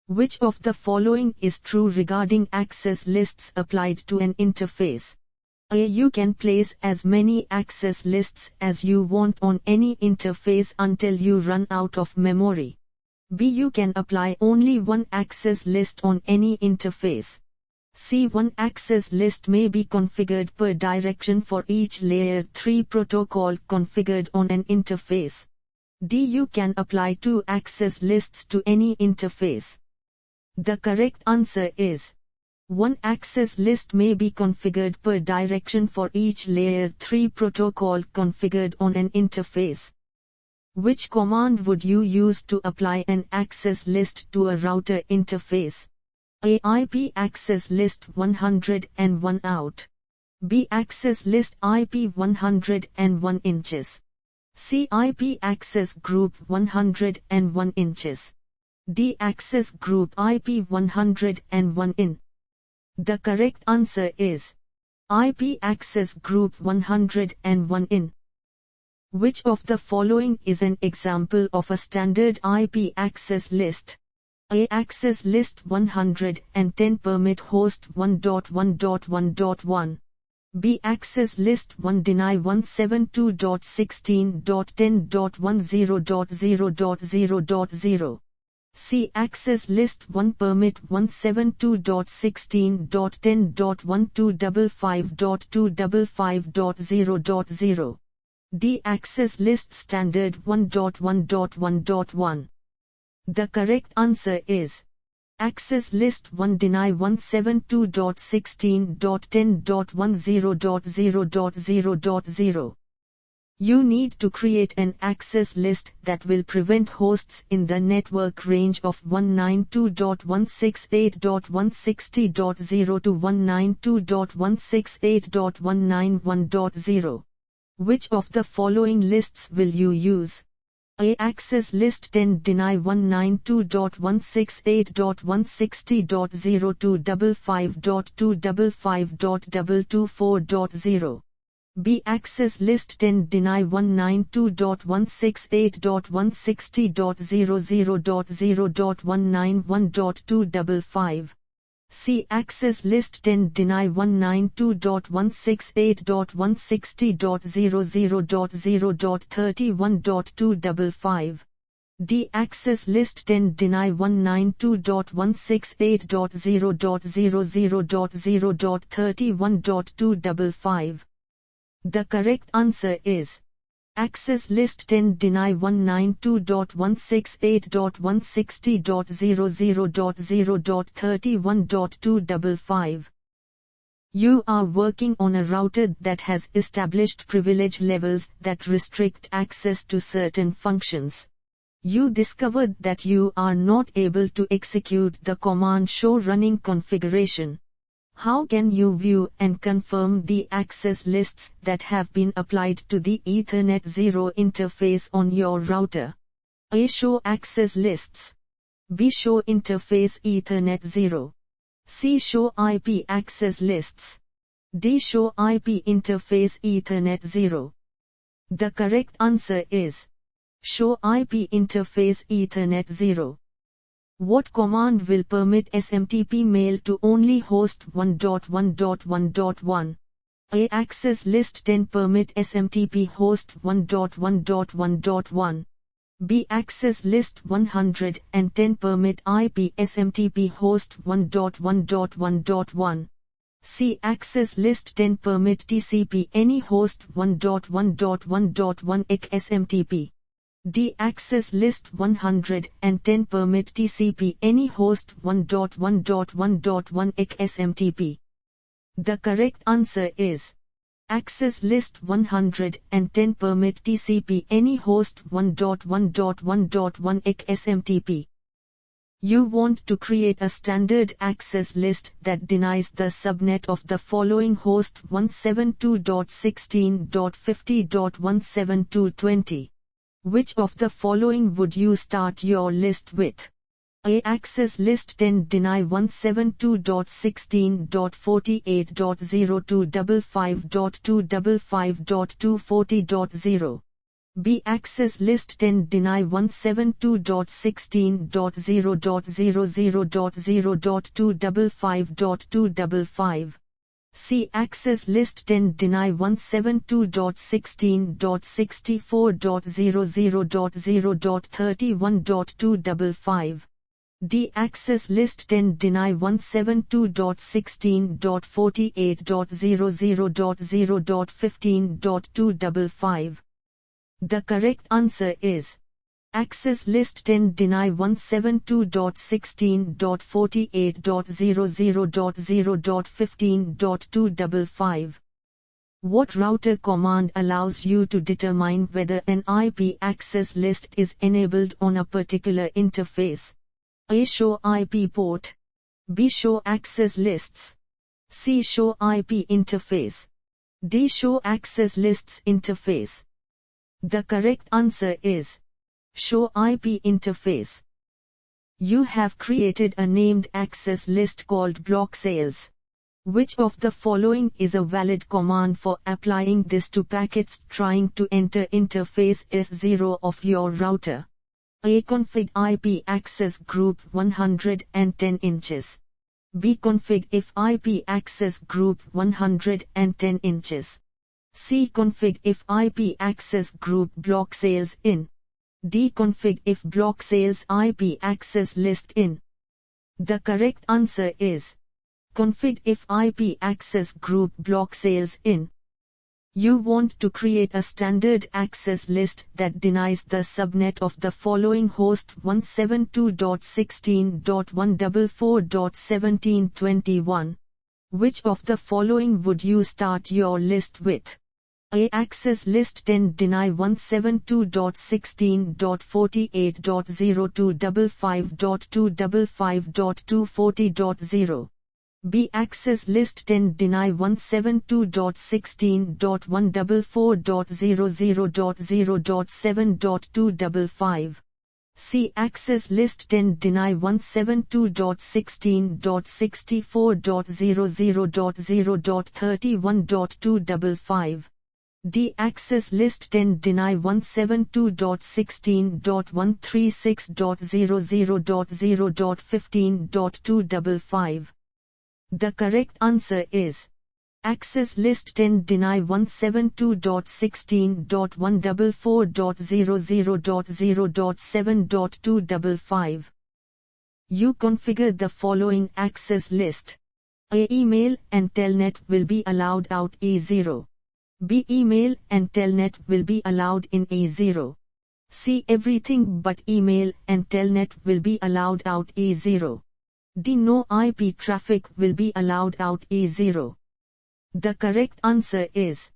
Which of the following is true regarding access lists applied to an interface? A. You can place as many access lists as you want on any interface until you run out of memory. B. You can apply only one access list on any interface. C. One access list may be configured per direction for each layer 3 protocol configured on an interface. D. You can apply two access lists to any interface. The correct answer is one access list may be configured per direction for each layer 3 protocol configured on an interface. Which command would you use to apply an access list to a router interface? A. IP access list 101 out. B. Access list IP 101 inches. C. IP access group 101 inches. D. Access group IP 101 in. The correct answer is IP access group 101 in. Which of the following is an example of a standard IP access list? A. Access list 110 permit host 1.1.1.1. B. Access list 1 deny 172.16.10.10.0.0.0. C. Access list 1 permit 172.16.10.1255.255.0.0. D. Access list standard 1.1.1.1. The correct answer is access list 1 deny 172.16.10.10.0.0.0.0. You need to create an access list that will prevent hosts in the network range of 192.168.160.0 to 192.168.191.0. Which of the following lists will you use? A. Access list 10 deny 192.168.160.0 to 55.255.224.0. B. Access list 10 deny 192.168.160.00.0.191.255. C. Access list 10 deny 192.168.160.00.0.31.255. D. Access list 10 deny 192.168.0.0.0.31.255. The correct answer is access list 10 deny 192.168.160.00.0.31.255. You are working on a router that has established privilege levels that restrict access to certain functions. You discovered that you are not able to execute the command show running configuration. How can you view and confirm the access lists that have been applied to the Ethernet 0 interface on your router? A. Show access lists. B. Show interface Ethernet 0. C. Show IP access lists. D. Show IP interface Ethernet 0. The correct answer is Show IP interface Ethernet 0. What command will permit SMTP mail to only host 1.1.1.1? A. Access list 10 permit SMTP host 1.1.1.1. B. Access list 110 permit IP SMTP host 1.1.1.1. C. Access list 10 permit TCP any host 1.1.1.1 EC SMTP. D. Access list 110 permit TCP any host 1.1.1.1 EC SMTP. The correct answer is access list 110 permit TCP any host 1.1.1.1 EC SMTP. You want to create a standard access list that denies the subnet of the following host 172.16.50.172.20. Which of the following would you start your list with? A. Access list 10 deny 172.16.48.0 to 55.255.240.0. B. Access list 10 deny 172.16.00.0.255.255. C. Access list 10 deny 172.16.64.00.0.31.255. D. Access list 10 deny 172.16.48.00.0.15.255. The correct answer is Access list 10 deny 172.16.48.00.0.15.255. What router command allows you to determine whether an IP access list is enabled on a particular interface? A. Show IP port. B. Show access lists. C. Show IP interface. D. Show access lists interface. The correct answer is Show IP interface. You have created a named access list called Blocksales. Which of the following is a valid command for applying this to packets trying to enter interface S0 of your router? A. Config IP access group 110 inches. B. Config if IP access group 110 inches. C. Config if IP access group Blocksales in. D. Config if Blocksales IP access list in. The correct answer is Config if IP access group Blocksales in. You want to create a standard access list that denies the subnet of the following host 172.16.144.1721. Which of the following would you start your list with? A. Access list 10 deny 172.16.48.0.255.255.240.0. B. Access list 10 deny 172.16.144.00.0.7.255. C. Access list 10 deny 172.16.64.00.0.31.255. D. Access list 10 deny 172.16.136.00.0.15.255. The correct answer is Access list 10 deny 172.16.144.00.0.7.255. You configure the following access list. A. Email and Telnet will be allowed out E0. B. Email and Telnet will be allowed in E0. C. Everything but email and Telnet will be allowed out E0. D. No IP traffic will be allowed out E0. The correct answer is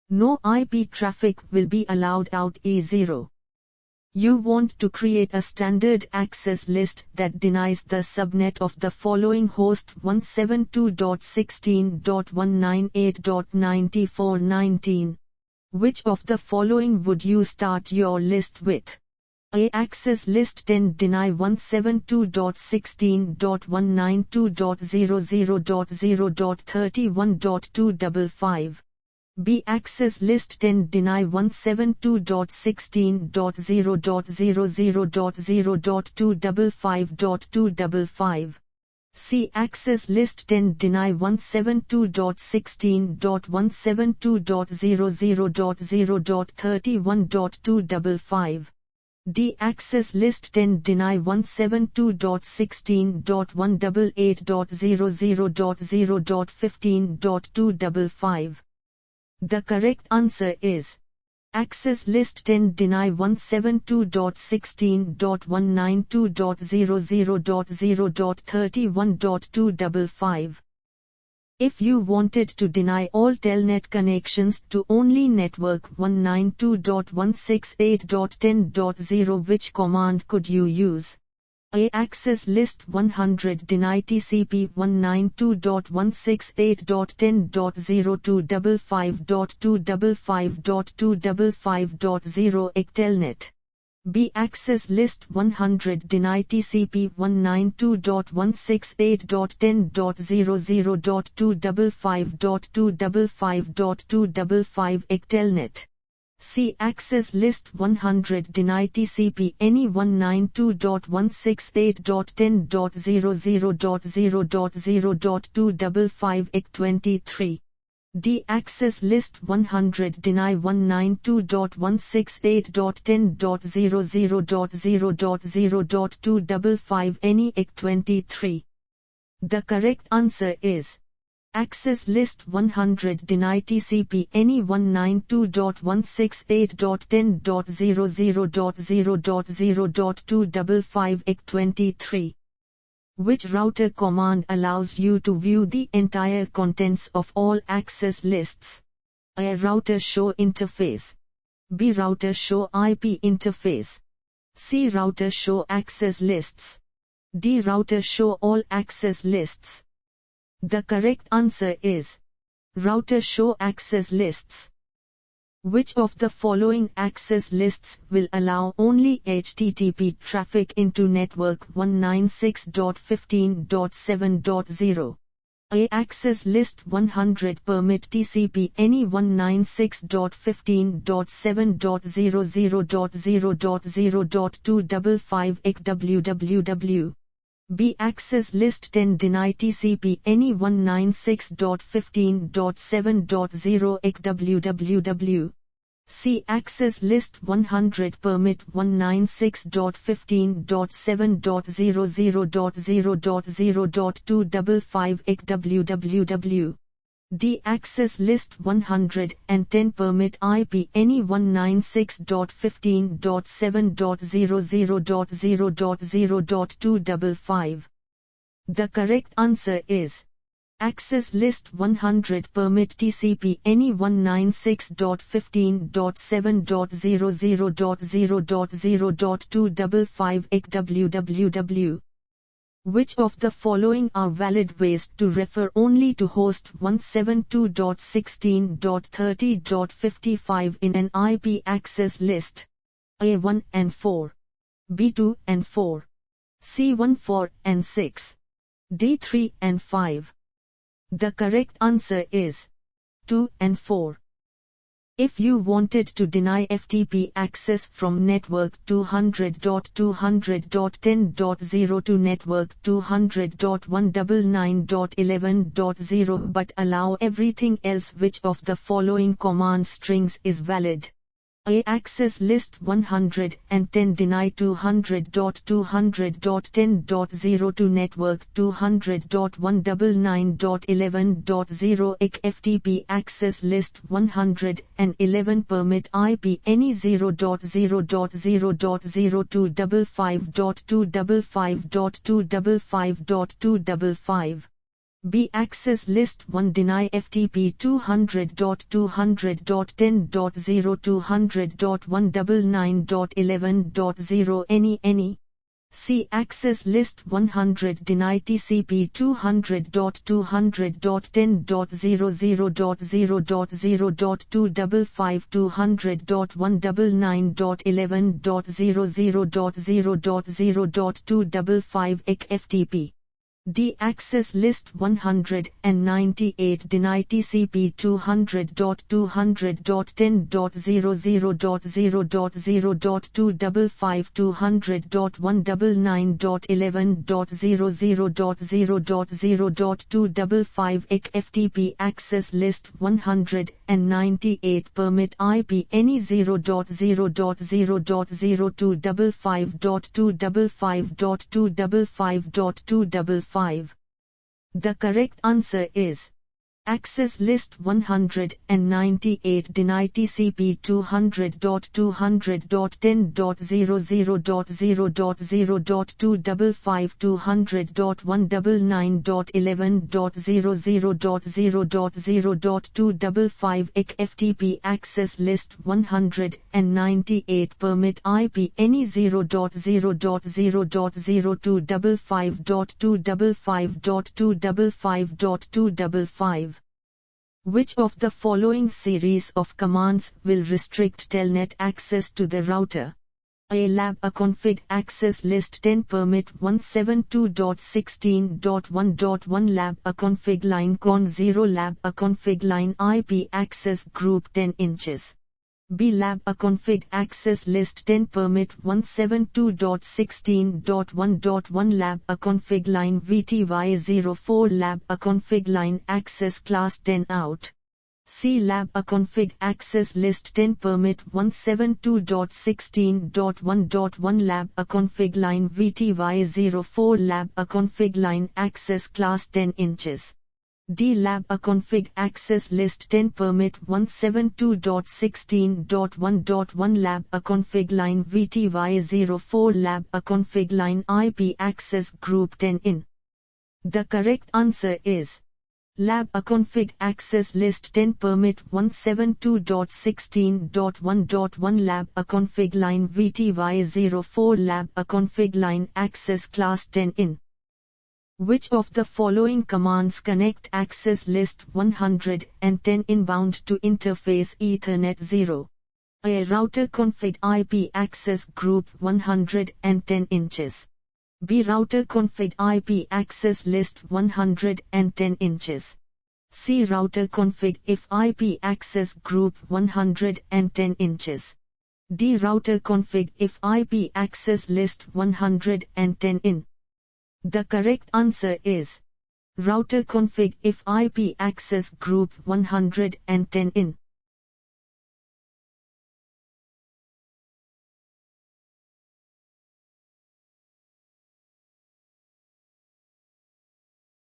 No IP traffic will be allowed out E0. You want to create a standard access list that denies the subnet of the following host 172.16.198.9419. Which of the following would you start your list with? A. Access list 10 deny 172.16.192.00.0.31.255. B. Access list 10 deny 172.16.0.00.0.255.255. C. Access list 10 deny 172.16.172.00.0.31.255. D. Access list 10 deny 172.16.188.00.0.15.255. The correct answer is Access list 10 deny 172.16.192.00.0.31.255. If you wanted to deny all Telnet connections to only network 192.168.10.0, which command could you use? A. Access list 100 deny TCP 192.168.10.0 255.255.255.0 Telnet. B. Access list 100 deny TCP 192.168.10.00.255.255.255 Telnet. See access list 100 deny TCP any 192.168.10.00.0.0.255 EC23. D. Access list 100 deny 192.168.10.00.0.0.255 any EC23. The correct answer is access list 100 deny TCP any 192.168.10.00.0.0.255 EC23. Which router command allows you to view the entire contents of all access lists? A. Router show interface. B. Router show IP interface. C. Router show access lists. D. Router show all access lists. The correct answer is router show access lists. Which of the following access lists will allow only HTTP traffic into network 196.15.7.0? A. Access list 100 permit TCP any 196.15.7.0.0.0.255 EC www. B. Access list 10 deny TCP any 196.15.7.0 EC www. C. Access list 100 permit 196.15.7.0.0.0.255 EC www. D. Access list 110 permit IP any 196.15.7.0.0.0.255. The correct answer is access list 100 permit TCP any 196.15.7.0.0.0.255 EC www. Which of the following are valid ways to refer only to host 172.16.30.55 in an IP access list? A1 and 4. B2 and 4. C1 4 and 6. D3 and 5. The correct answer is 2 and 4. If you wanted to deny FTP access from network 200.200.10.0 to network 200.199.11.0 but allow everything else, which of the following command strings is valid? A. Access list 110 deny 200.200.10.0 to network 200.199.11.0 EC FTP access list 111 permit IP any 0.0.0.0.255.255.255.255. B. Access list 1 deny FTP 200.200.10.0 200.199.11.0 any. C. Access list 100 deny TCP 200.200.10.00.0.0.255 200.199.11.0.0.0.255 EC FTP. D. Access list 198 deny TCP 200.200.10.00.0.0.255 200.199.11.0.0.0.0.255 EC FTP access list 198 permit IP any 0.0.0.0.255.255.255.255. The correct answer is access list 198 deny TCP 200.200.10.00.0.0.255 200.199.11.0.0.0.0.255 EC FTP access list 198 permit IP any 0.0.0.0.255.255.255.255. Which of the following series of commands will restrict Telnet access to the router? A. Lab a config access list 10 permit 172.16.1.1 lab a config line con 0 lab a config line IP access group 10 inches. B. Lab a config access list 10 permit 172.16.1.1 Lab a config line VTY04 Lab a config line access class 10 out. C. Lab a config access list 10 permit 172.16.1.1 Lab a config line VTY04 Lab a config line access class 10 inches. D. Lab a config access list 10 permit 172.16.1.1 Lab a config line VTY04 Lab a config line IP access group 10 in. The correct answer is Lab a config access list 10 permit 172.16.1.1 Lab a config line VTY04 Lab a config line access class 10 in. Which of the following commands connect access list 110 inbound to interface Ethernet 0? A. Router config IP access group 110 inches. B. Router config IP access list 110 inches. C. Router config if IP access group 110 inches. D. Router config if IP access list 110 in. The correct answer is Router config if IP access group 110 in.